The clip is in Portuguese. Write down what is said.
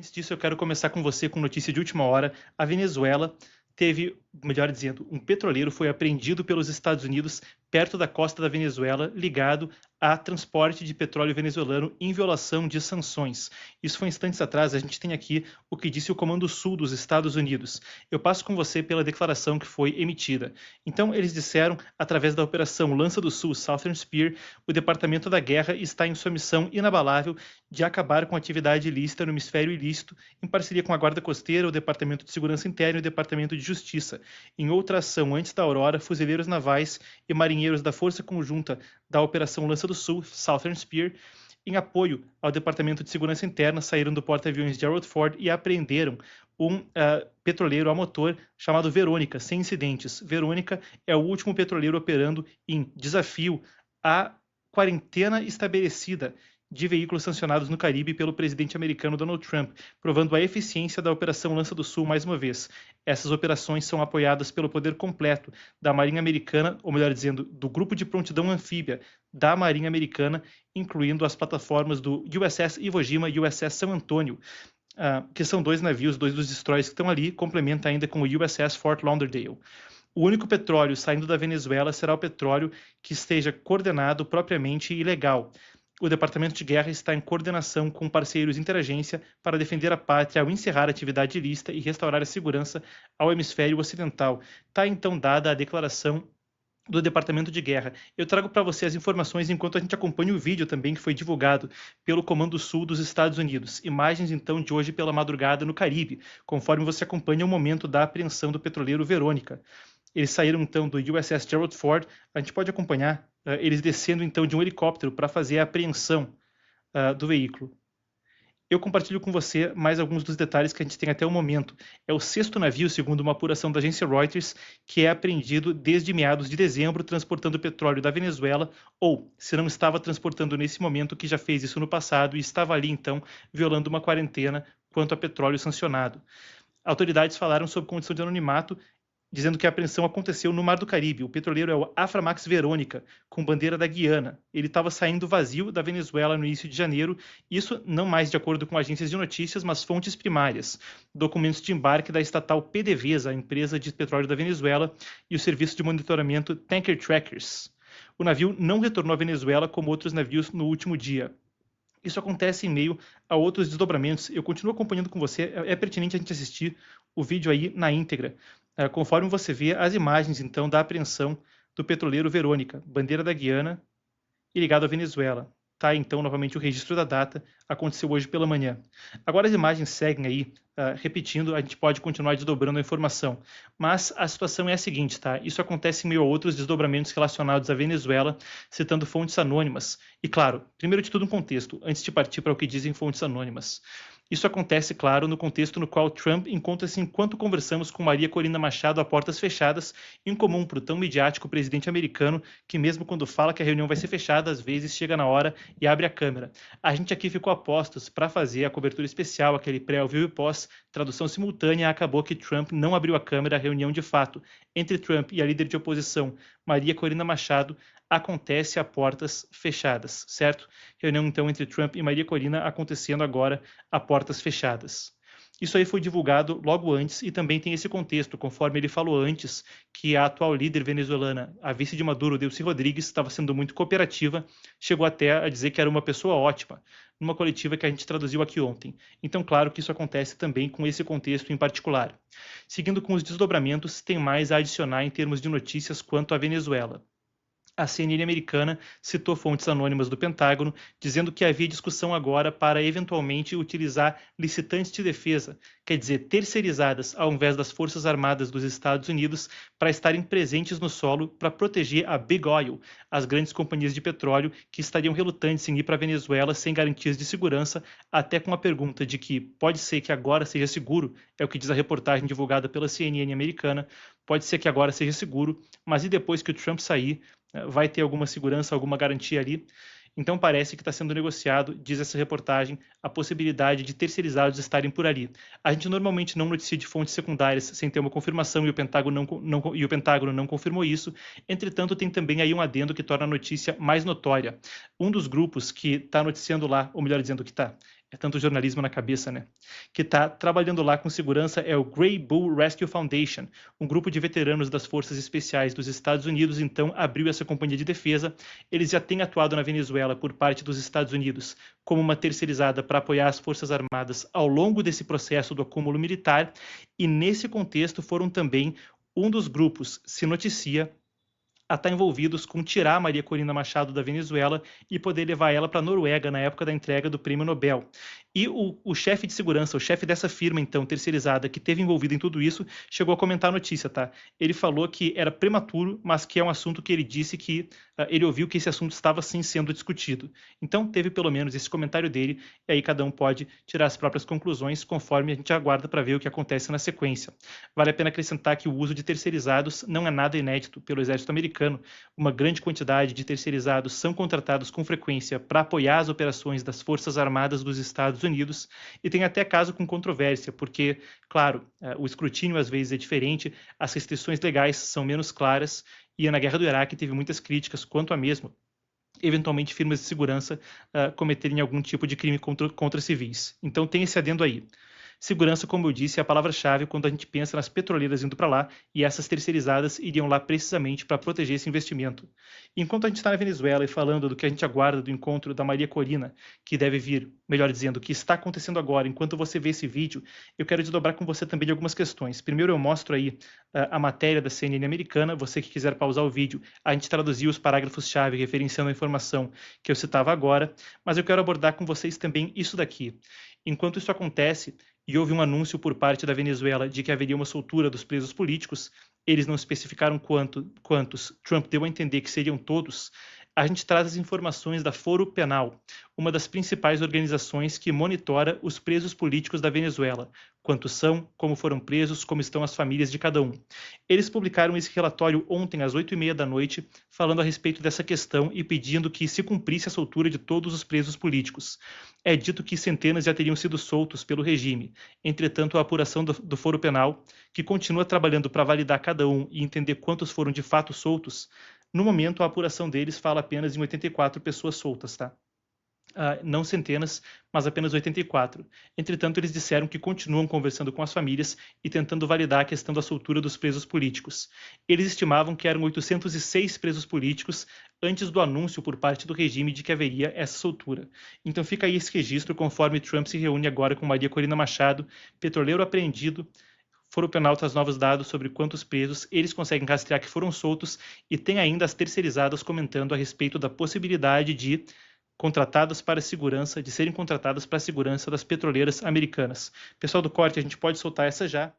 Antes disso, eu quero começar com você com notícia de última hora. A Venezuela teve, melhor dizendo, um petroleiro foi apreendido pelos Estados Unidos perto da costa da Venezuela, ligado a transporte de petróleo venezuelano em violação de sanções. Isso foi instantes atrás, a gente tem aqui o que disse o Comando Sul dos Estados Unidos. Eu passo com você pela declaração que foi emitida. Então, eles disseram, através da Operação Lança do Sul, Southern Spear, o Departamento da Guerra está em sua missão inabalável de acabar com a atividade ilícita no hemisfério ilícito, em parceria com a Guarda Costeira, o Departamento de Segurança Interna e o Departamento de Justiça. Em outra ação antes da Aurora, fuzileiros navais e marinheiros da Força Conjunta da Operação Lança do Sul, Southern Spear, em apoio ao Departamento de Segurança Interna, saíram do porta-aviões Gerald Ford e apreenderam um petroleiro a motor chamado Verônica, sem incidentes. Verônica é o último petroleiro operando em desafio à quarentena estabelecida de veículos sancionados no Caribe pelo presidente americano Donald Trump, provando a eficiência da Operação Lança do Sul mais uma vez. Essas operações são apoiadas pelo poder completo da Marinha Americana, ou melhor dizendo, do Grupo de Prontidão Anfíbia da Marinha Americana, incluindo as plataformas do USS Iwo Jima e USS São Antônio, que são dois navios, dois dos destroyers que estão ali, complementa ainda com o USS Fort Lauderdale. O único petróleo saindo da Venezuela será o petróleo que esteja coordenado propriamente e legal. O Departamento de Guerra está em coordenação com parceiros interagência para defender a pátria ao encerrar a atividade ilícita e restaurar a segurança ao hemisfério ocidental. Está então dada a declaração do Departamento de Guerra. Eu trago para você as informações enquanto a gente acompanha o vídeo também que foi divulgado pelo Comando Sul dos Estados Unidos. Imagens então de hoje pela madrugada no Caribe, conforme você acompanha o momento da apreensão do petroleiro Verônica. Eles saíram então do USS Gerald Ford. A gente pode acompanhar eles descendo então de um helicóptero para fazer a apreensão do veículo. Eu compartilho com você mais alguns dos detalhes que a gente tem até o momento. É o sexto navio, segundo uma apuração da agência Reuters, que é apreendido desde meados de dezembro, transportando petróleo da Venezuela, ou, se não estava transportando nesse momento, que já fez isso no passado e estava ali então violando uma quarentena quanto a petróleo sancionado. Autoridades falaram sob condição de anonimato, dizendo que a apreensão aconteceu no Mar do Caribe. O petroleiro é o Aframax Verônica, com bandeira da Guiana. Ele estava saindo vazio da Venezuela no início de janeiro, isso não mais de acordo com agências de notícias, mas fontes primárias. Documentos de embarque da estatal PDVSA, a empresa de petróleo da Venezuela, e o serviço de monitoramento Tanker Trackers. O navio não retornou à Venezuela como outros navios no último dia. Isso acontece em meio a outros desdobramentos. Eu continuo acompanhando com você. É pertinente a gente assistir o vídeo aí na íntegra. Conforme você vê as imagens, então, da apreensão do petroleiro Verônica, bandeira da Guiana e ligado à Venezuela. Tá, então, novamente, o registro da data aconteceu hoje pela manhã. Agora as imagens seguem aí, repetindo, a gente pode continuar desdobrando a informação. Mas a situação é a seguinte, tá? Isso acontece em meio a outros desdobramentos relacionados à Venezuela, citando fontes anônimas. E, claro, primeiro de tudo um contexto, antes de partir para o que dizem fontes anônimas. Isso acontece, claro, no contexto no qual Trump encontra-se enquanto conversamos com Maria Corina Machado a portas fechadas, incomum para o tão midiático presidente americano, que mesmo quando fala que a reunião vai ser fechada, às vezes chega na hora e abre a câmera. A gente aqui ficou a postos para fazer a cobertura especial, aquele pré, ao vivo e pós, tradução simultânea, acabou que Trump não abriu a câmera, a reunião de fato entre Trump e a líder de oposição, Maria Corina Machado, acontece a portas fechadas, certo? Reunião então entre Trump e Maria Corina acontecendo agora a portas fechadas. Isso aí foi divulgado logo antes e também tem esse contexto, conforme ele falou antes, que a atual líder venezuelana, a vice de Maduro, Delcy Rodrigues, estava sendo muito cooperativa, chegou até a dizer que era uma pessoa ótima, numa coletiva que a gente traduziu aqui ontem. Então, claro que isso acontece também com esse contexto em particular. Seguindo com os desdobramentos, tem mais a adicionar em termos de notícias quanto à Venezuela. A CNN americana citou fontes anônimas do Pentágono, dizendo que havia discussão agora para eventualmente utilizar licitantes de defesa, quer dizer, terceirizadas ao invés das Forças Armadas dos Estados Unidos, para estarem presentes no solo para proteger a Big Oil, as grandes companhias de petróleo que estariam relutantes em ir para a Venezuela sem garantias de segurança, até com a pergunta de que pode ser que agora seja seguro, é o que diz a reportagem divulgada pela CNN americana, pode ser que agora seja seguro, mas e depois que o Trump sair, vai ter alguma segurança, alguma garantia ali? Então parece que está sendo negociado, diz essa reportagem, a possibilidade de terceirizados estarem por ali. A gente normalmente não noticia de fontes secundárias sem ter uma confirmação e o Pentágono não confirmou isso. Entretanto, tem também aí um adendo que torna a notícia mais notória. Um dos grupos que está noticiando lá, ou melhor dizendo, que está É tanto jornalismo na cabeça, né? Que está trabalhando lá com segurança é o Grey Bull Rescue Foundation, um grupo de veteranos das Forças Especiais dos Estados Unidos, então abriu essa companhia de defesa. Eles já têm atuado na Venezuela por parte dos Estados Unidos como uma terceirizada para apoiar as Forças Armadas ao longo desse processo do acúmulo militar, e nesse contexto foram também um dos grupos, se noticia, a estar envolvidos com tirar a Maria Corina Machado da Venezuela e poder levar ela para a Noruega na época da entrega do Prêmio Nobel. E o chefe de segurança, o chefe dessa firma, então, terceirizada, que esteve envolvido em tudo isso, chegou a comentar a notícia, tá? Ele falou que era prematuro, mas que é um assunto que ele disse que ele ouviu que esse assunto estava sim sendo discutido. Então, teve pelo menos esse comentário dele, e aí cada um pode tirar as próprias conclusões conforme a gente aguarda para ver o que acontece na sequência. Vale a pena acrescentar que o uso de terceirizados não é nada inédito pelo exército americano. Uma grande quantidade de terceirizados são contratados com frequência para apoiar as operações das Forças Armadas dos Estados Unidos, e tem até caso com controvérsia, porque, claro, o escrutínio às vezes é diferente, as restrições legais são menos claras, e na Guerra do Iraque teve muitas críticas quanto a mesmo eventualmente firmas de segurança cometerem algum tipo de crime contra civis. Então tem esse adendo aí. Segurança, como eu disse, é a palavra-chave quando a gente pensa nas petroleiras indo para lá, e essas terceirizadas iriam lá precisamente para proteger esse investimento. Enquanto a gente está na Venezuela e falando do que a gente aguarda do encontro da Maria Corina, que deve vir, melhor dizendo, que está acontecendo agora, enquanto você vê esse vídeo, eu quero desdobrar com você também de algumas questões. Primeiro eu mostro aí a matéria da CNN americana, você que quiser pausar o vídeo, a gente traduziu os parágrafos-chave referenciando a informação que eu citava agora, mas eu quero abordar com vocês também isso daqui. Enquanto isso acontece, e houve um anúncio por parte da Venezuela de que haveria uma soltura dos presos políticos, eles não especificaram quantos, Trump deu a entender que seriam todos, a gente traz as informações da Foro Penal, uma das principais organizações que monitora os presos políticos da Venezuela, quantos são, como foram presos, como estão as famílias de cada um. Eles publicaram esse relatório ontem às 8h30 da noite, falando a respeito dessa questão e pedindo que se cumprisse a soltura de todos os presos políticos. É dito que centenas já teriam sido soltos pelo regime. Entretanto, a apuração do Foro Penal, que continua trabalhando para validar cada um e entender quantos foram de fato soltos, no momento a apuração deles fala apenas em 84 pessoas soltas, tá? Não centenas, mas apenas 84. Entretanto, eles disseram que continuam conversando com as famílias e tentando validar a questão da soltura dos presos políticos. Eles estimavam que eram 806 presos políticos antes do anúncio por parte do regime de que haveria essa soltura. Então fica aí esse registro conforme Trump se reúne agora com Maria Corina Machado, petroleiro apreendido. Foro Penal traz novos dados sobre quantos presos eles conseguem rastrear que foram soltos, e tem ainda as terceirizadas comentando a respeito da possibilidade de serem contratadas para a segurança das petroleiras americanas. Pessoal do corte, a gente pode soltar essa já.